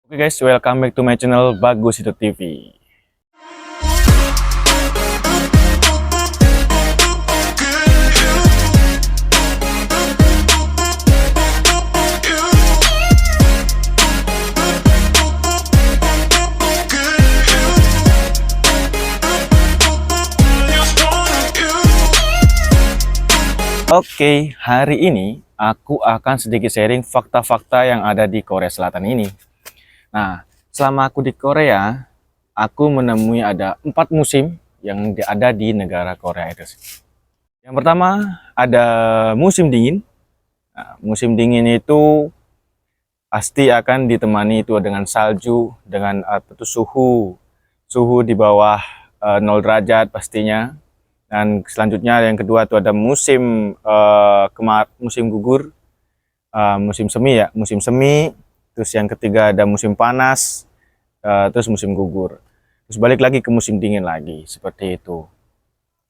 Oke guys, welcome back to my channel Bagus Itu TV. Oke, hari ini aku akan sedikit sharing fakta-fakta yang ada di Korea Selatan ini. Nah, selama aku di Korea, aku menemui ada 4 musim yang ada di negara Korea itu. Yang pertama, ada musim dingin. Nah, musim dingin itu pasti akan ditemani itu dengan salju, dengan suhu di bawah 0 derajat pastinya. Dan selanjutnya yang kedua itu ada musim musim gugur, musim semi ya, musim semi. Terus yang ketiga ada musim panas, terus musim gugur. Terus balik lagi ke musim dingin lagi, seperti itu.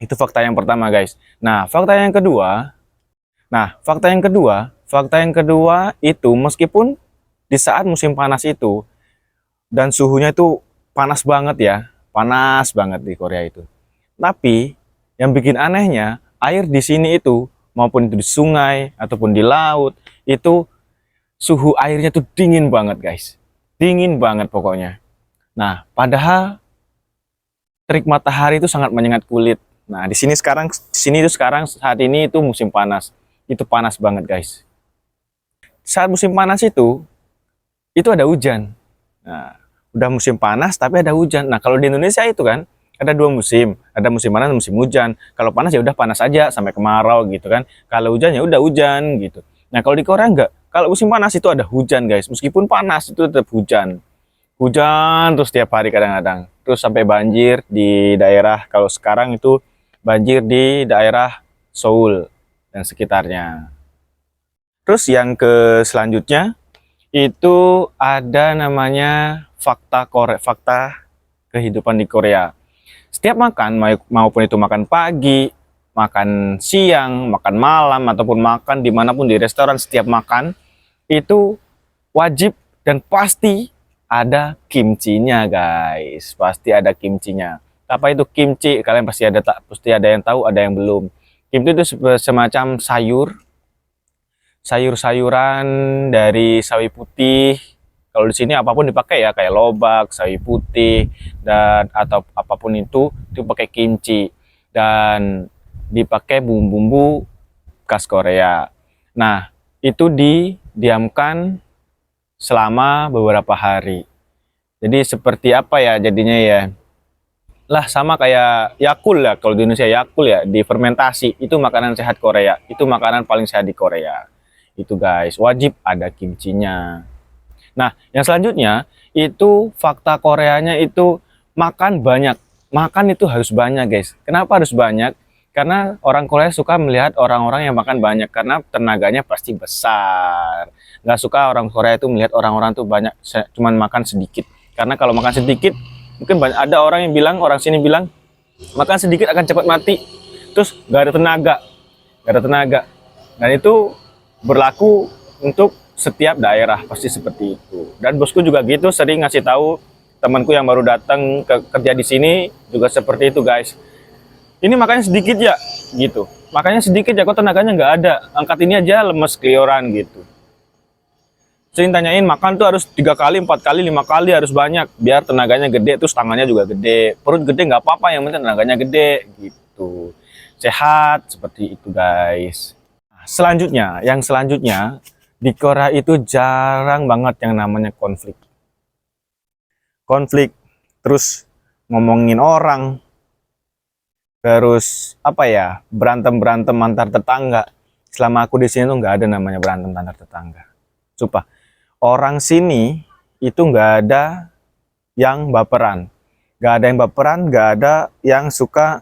Itu fakta yang pertama, guys. Fakta yang kedua itu meskipun di saat musim panas itu dan suhunya itu panas banget ya, panas banget di Korea itu. Tapi yang bikin anehnya, air di sini itu maupun itu di sungai ataupun di laut itu suhu airnya tuh dingin banget guys, dingin banget pokoknya. Nah, padahal terik matahari itu sangat menyengat kulit. Nah, di sini sekarang saat ini itu musim panas, itu panas banget guys. Saat musim panas itu ada hujan. Nah, udah musim panas tapi ada hujan. Nah, kalau di Indonesia itu kan ada 2 musim, ada musim panas dan musim hujan. Kalau panas ya udah panas aja sampai kemarau gitu kan. Kalau hujan ya udah hujan gitu. Nah, kalau di Korea enggak. Kalau musim panas itu ada hujan guys, meskipun panas itu tetap hujan. Hujan terus tiap hari kadang-kadang. Terus sampai banjir di daerah, kalau sekarang itu banjir di daerah Seoul dan sekitarnya. Terus yang selanjutnya itu ada namanya fakta kehidupan di Korea. Setiap makan, maupun itu makan pagi, makan siang, makan malam, ataupun makan dimanapun di restoran, setiap makan itu wajib dan pasti ada kimchinya guys, pasti ada kimchinya. Apa itu kimchi? Kalian pasti ada yang tahu, ada yang belum. Kimchi itu semacam sayur-sayuran dari sawi putih. Kalau di sini apapun dipakai ya, kayak lobak, sawi putih, dan atau apapun itu pakai kimchi dan dipakai bumbu-bumbu khas Korea. Nah, itu didiamkan selama beberapa hari. Jadi seperti apa ya jadinya ya? Lah sama kayak Yakult ya, kalau di Indonesia Yakult ya, difermentasi. Itu makanan sehat Korea. Itu makanan paling sehat di Korea. Itu guys, wajib ada kimchinya. Nah, yang selanjutnya itu fakta Koreanya itu makan banyak. Makan itu harus banyak guys. Kenapa harus banyak? Karena orang Korea suka melihat orang-orang yang makan banyak karena tenaganya pasti besar. Nggak suka orang Korea itu melihat orang-orang tuh banyak, cuman makan sedikit. Karena kalau makan sedikit, mungkin ada orang yang bilang, orang sini bilang, makan sedikit akan cepat mati. Terus nggak ada tenaga, nggak ada tenaga. Dan itu berlaku untuk setiap daerah pasti seperti itu. Dan bosku juga gitu, sering ngasih tahu temanku yang baru datang kerja di sini juga seperti itu guys. Ini makanya sedikit ya gitu, makanya sedikit ya kok tenaganya nggak ada, angkat ini aja lemes kelioran gitu. Sering tanyain makan tuh harus 3 kali 4 kali 5 kali harus banyak biar tenaganya gede, terus tangannya juga gede, perut gede nggak apa-apa, yang penting tenaganya gede gitu, sehat seperti itu guys. Selanjutnya di Korea itu jarang banget yang namanya konflik, terus ngomongin orang, terus apa ya, berantem antar tetangga. Selama aku di sini tuh nggak ada namanya berantem antar tetangga. Sumpah, orang sini itu nggak ada yang baperan, nggak ada yang suka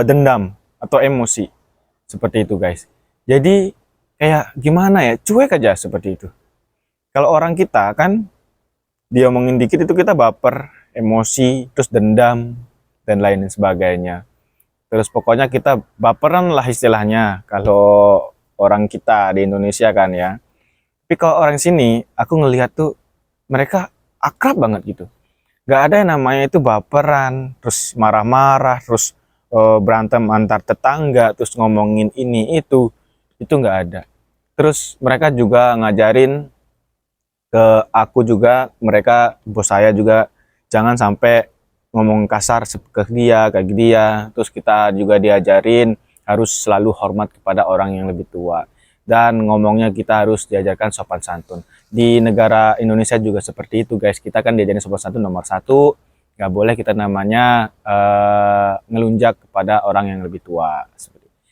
dendam atau emosi seperti itu guys. Jadi kayak gimana ya, cuek aja seperti itu. Kalau orang kita kan dia omongin dikit itu kita baper, emosi, terus dendam dan lain sebagainya. Terus pokoknya kita baperan lah istilahnya kalau orang kita di Indonesia kan ya. Tapi kalau orang sini aku ngelihat tuh mereka akrab banget gitu. Nggak ada yang namanya itu baperan, terus marah-marah, terus berantem antar tetangga, terus ngomongin ini itu nggak ada. Terus mereka juga ngajarin ke aku juga, mereka bos saya juga jangan sampai ngomong kasar ke dia kayak dia. Terus kita juga diajarin harus selalu hormat kepada orang yang lebih tua, dan ngomongnya kita harus diajarkan sopan santun. Di negara Indonesia juga seperti itu guys, kita kan diajarin sopan santun nomor satu, nggak boleh kita namanya ngelunjak kepada orang yang lebih tua.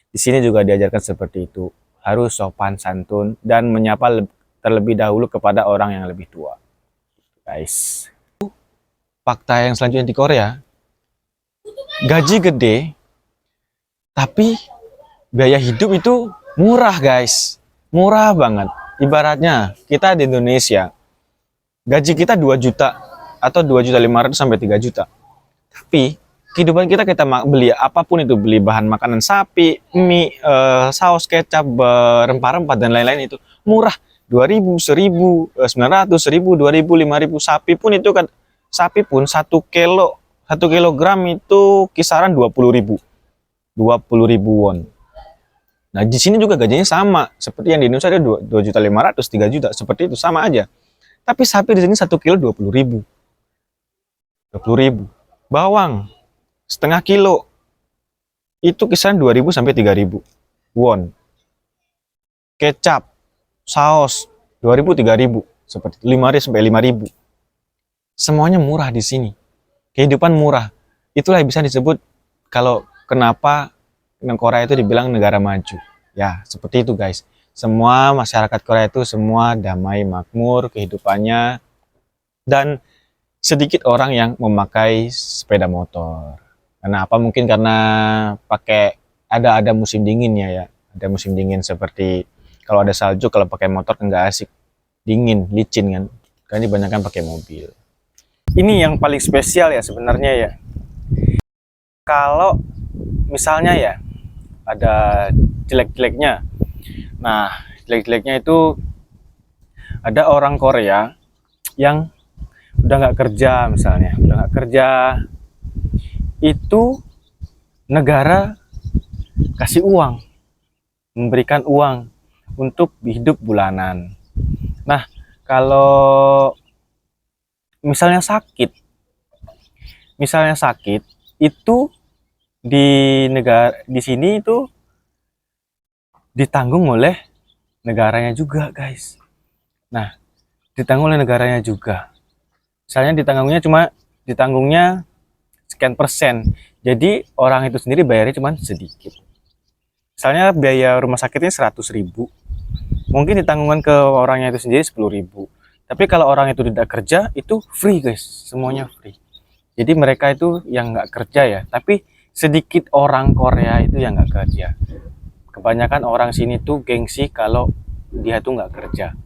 Di sini juga diajarkan seperti itu, harus sopan santun dan menyapa terlebih dahulu kepada orang yang lebih tua guys. Fakta yang selanjutnya di Korea, gaji gede tapi biaya hidup itu murah guys, murah banget. Ibaratnya kita di Indonesia, gaji kita 2 juta atau 2.500.000 sampai 3 juta. Tapi kehidupan kita beli apapun itu, beli bahan makanan sapi, mie, saus, kecap, rempah-rempah dan lain-lain itu murah. 2.000, 1.000, 900, 1.000, 2.000, 5.000. Sapi pun itu kan, sapi pun 1 kilogram itu kisaran 20.000. 20.000 won. Nah, di sini juga gajinya sama seperti yang di Indonesia, ada 2.500.000, 3 juta, seperti itu sama aja. Tapi sapi di sini 1 kilo 20.000. 20.000. Bawang setengah kilo itu kisaran 2.000 sampai 3.000 won. Kecap, saus 2.000, 3.000, seperti 5.000 sampai 5.000. Semuanya murah di sini. Kehidupan murah. Itulah yang bisa disebut kalau kenapa Korea itu dibilang negara maju. Ya, seperti itu guys. Semua masyarakat Korea itu semua damai, makmur kehidupannya, dan sedikit orang yang memakai sepeda motor. Kenapa? Mungkin karena pakai ada musim dinginnya ya. Ada musim dingin, seperti kalau ada salju, kalau pakai motor kan nggak asik. Dingin, licin kan. Karena dibanyakan pakai mobil. Ini yang paling spesial ya sebenarnya ya. Kalau misalnya ya ada jelek-jeleknya. Nah, jelek-jeleknya itu ada orang Korea yang udah nggak kerja, misalnya udah nggak kerja, itu negara kasih uang, memberikan uang untuk hidup bulanan. Nah, kalau misalnya sakit itu di sini itu ditanggung oleh negaranya juga guys. Nah, ditanggung oleh negaranya juga. Misalnya ditanggungnya sekian persen. Jadi orang itu sendiri bayarnya cuma sedikit. Misalnya biaya rumah sakitnya 100.000, mungkin ditanggungan ke orangnya itu sendiri 10.000. Tapi kalau orang itu tidak kerja, itu free guys, semuanya free. Jadi mereka itu yang nggak kerja ya, tapi sedikit orang Korea itu yang nggak kerja. Kebanyakan orang sini tuh gengsi kalau dia tuh nggak kerja,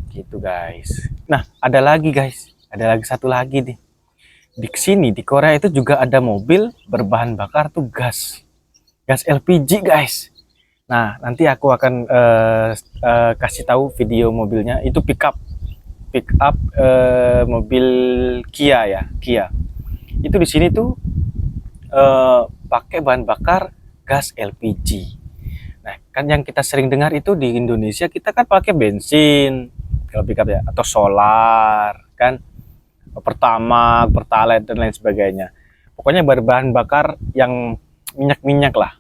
gitu guys. Nah, ada lagi guys, ada lagi satu lagi nih. Di sini di Korea itu juga ada mobil berbahan bakar tuh gas LPG guys. Nah, nanti aku akan kasih tahu video mobilnya. Itu pick up mobil Kia ya, Kia. Itu di sini tuh pakai bahan bakar gas LPG. Nah, kan yang kita sering dengar itu di Indonesia kita kan pakai bensin kalau pick up ya, atau solar kan, Pertamax, Pertalite dan lain sebagainya. Pokoknya berbahan bakar yang minyak-minyak lah.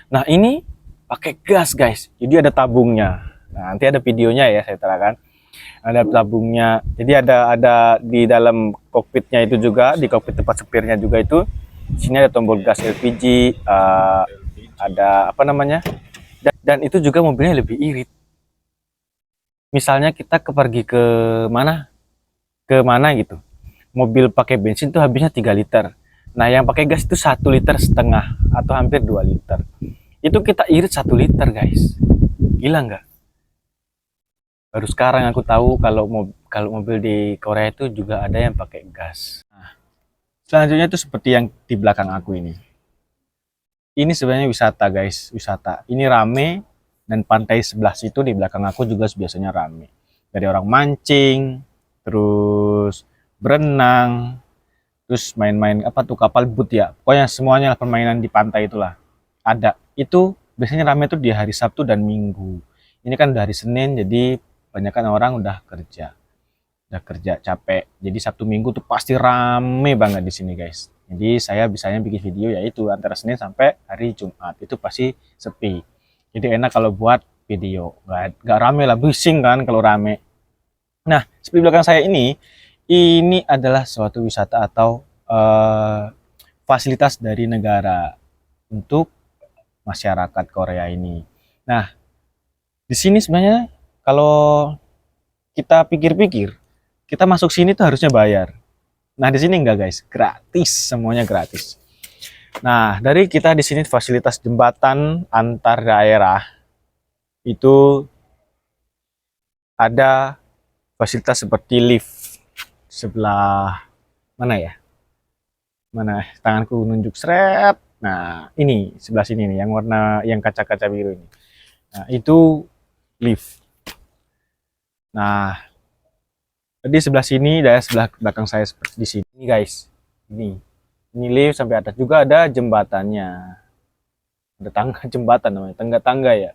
Nah, ini pakai gas guys, jadi ada tabungnya. Nah, nanti ada videonya ya, saya terangkan. Ada tabungnya, jadi ada di dalam kokpitnya itu juga, di kokpit tempat supirnya juga itu. Di sini ada tombol gas LPG, ada apa namanya, dan itu juga mobilnya lebih irit. Misalnya kita pergi ke mana gitu, mobil pakai bensin tuh habisnya 3 liter. Nah, yang pakai gas itu 1,5 liter atau hampir 2 liter. Itu kita irit 1 liter guys. Gila nggak? Baru sekarang aku tahu kalau mobil di Korea itu juga ada yang pakai gas. Nah, selanjutnya itu seperti yang di belakang aku ini. Ini sebenarnya wisata guys, wisata. Ini rame, dan pantai sebelah situ di belakang aku juga biasanya rame. Dari orang mancing, terus berenang, terus main-main apa tuh kapal boot ya. Pokoknya semuanya lah permainan di pantai itulah ada. Itu biasanya rame tuh di hari Sabtu dan Minggu. Ini kan udah hari Senin, jadi kebanyakan orang udah kerja capek. Jadi Sabtu Minggu tuh pasti rame banget di sini guys. Jadi saya bisanya bikin video yaitu antara Senin sampai hari Jumat itu pasti sepi. Jadi enak kalau buat video, nggak rame lah, bising kan kalau rame. Nah, seperti belakang saya ini adalah suatu wisata atau fasilitas dari negara untuk masyarakat Korea ini. Nah, di sini sebenarnya kalau kita pikir-pikir, kita masuk sini tuh harusnya bayar. Nah, di sini enggak guys, gratis, semuanya gratis. Nah, dari kita di sini fasilitas jembatan antar daerah itu ada fasilitas seperti lift sebelah mana ya? Mana tanganku nunjuk seret. Nah, ini sebelah sini nih yang warna yang kaca-kaca biru ini. Nah, itu lift. Nah, di sebelah sini dan sebelah belakang saya seperti di sini guys. Ini lift sampai atas juga ada jembatannya. Ada tangga jembatan namanya, tangga-tangga ya.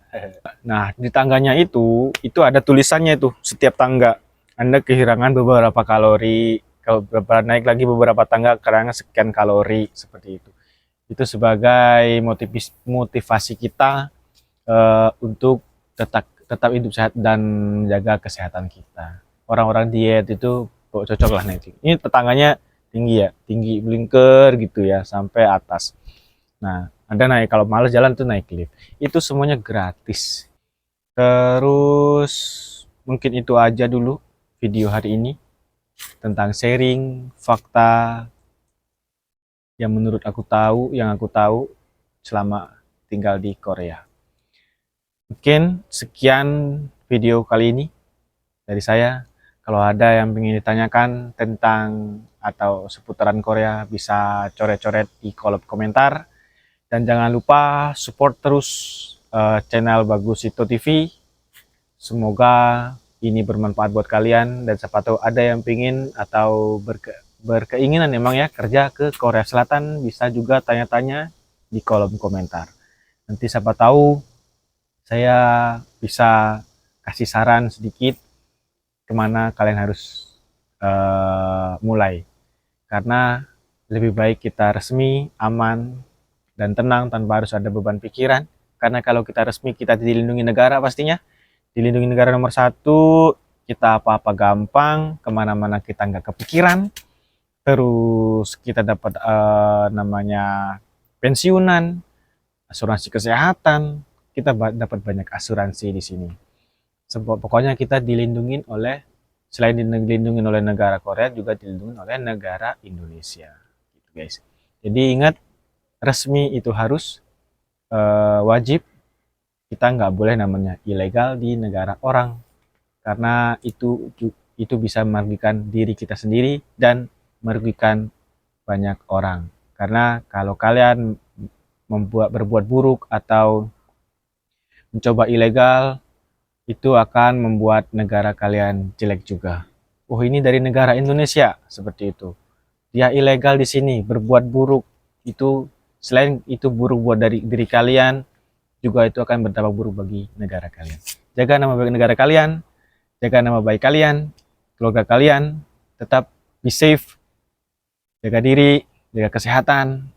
Nah, di tangganya itu ada tulisannya itu setiap tangga. Anda kehilangan beberapa kalori, kalau naik lagi beberapa tangga karena sekian kalori seperti itu. Itu sebagai motivasi kita untuk tetap hidup sehat dan menjaga kesehatan kita. Orang-orang diet itu cocok lah naik. Ini tetangganya tinggi ya, tinggi blinker gitu ya sampai atas. Nah, Anda naik kalau males jalan tuh naik lift. Itu semuanya gratis. Terus mungkin itu aja dulu video hari ini tentang sharing fakta yang menurut aku tahu, yang aku tahu selama tinggal di Korea. Mungkin sekian video kali ini dari saya. Kalau ada yang ingin ditanyakan tentang atau seputaran Korea bisa coret-coret di kolom komentar. Dan jangan lupa support terus channel Bagus Ito TV. Semoga ini bermanfaat buat kalian dan siapa tahu ada yang pingin atau berkeinginan memang ya kerja ke Korea Selatan, bisa juga tanya-tanya di kolom komentar. Nanti siapa tahu saya bisa kasih saran sedikit kemana kalian harus mulai. Karena lebih baik kita resmi, aman, dan tenang tanpa harus ada beban pikiran. Karena kalau kita resmi, kita dilindungi negara pastinya. Dilindungi negara nomor 1, kita apa-apa gampang, kemana-mana kita nggak kepikiran. Terus kita dapat namanya pensiunan, asuransi kesehatan, kita dapat banyak asuransi di sini. Pokoknya kita dilindungi oleh, selain dilindungi oleh negara Korea, juga dilindungi oleh negara Indonesia. Gitu guys. Jadi ingat, resmi itu harus wajib. Kita nggak boleh namanya ilegal di negara orang, karena itu bisa merugikan diri kita sendiri dan merugikan banyak orang. Karena kalau kalian berbuat buruk atau mencoba ilegal, itu akan membuat negara kalian jelek juga. Oh, ini dari negara Indonesia seperti itu. Dia ilegal di sini, berbuat buruk. Itu selain itu buruk buat dari diri kalian, juga itu akan berdampak buruk bagi negara kalian. Jaga nama baik negara kalian, jaga nama baik kalian, keluarga kalian, tetap be safe, jaga diri, jaga kesehatan.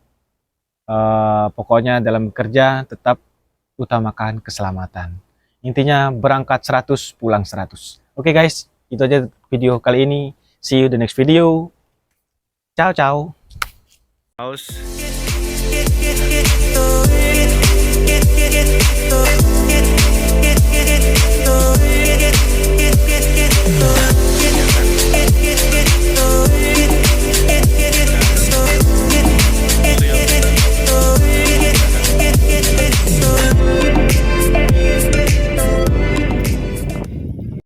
Pokoknya dalam kerja tetap utamakan keselamatan. Intinya berangkat 100, pulang 100. Oke guys, itu aja video kali ini. See you the next video. Ciao, ciao.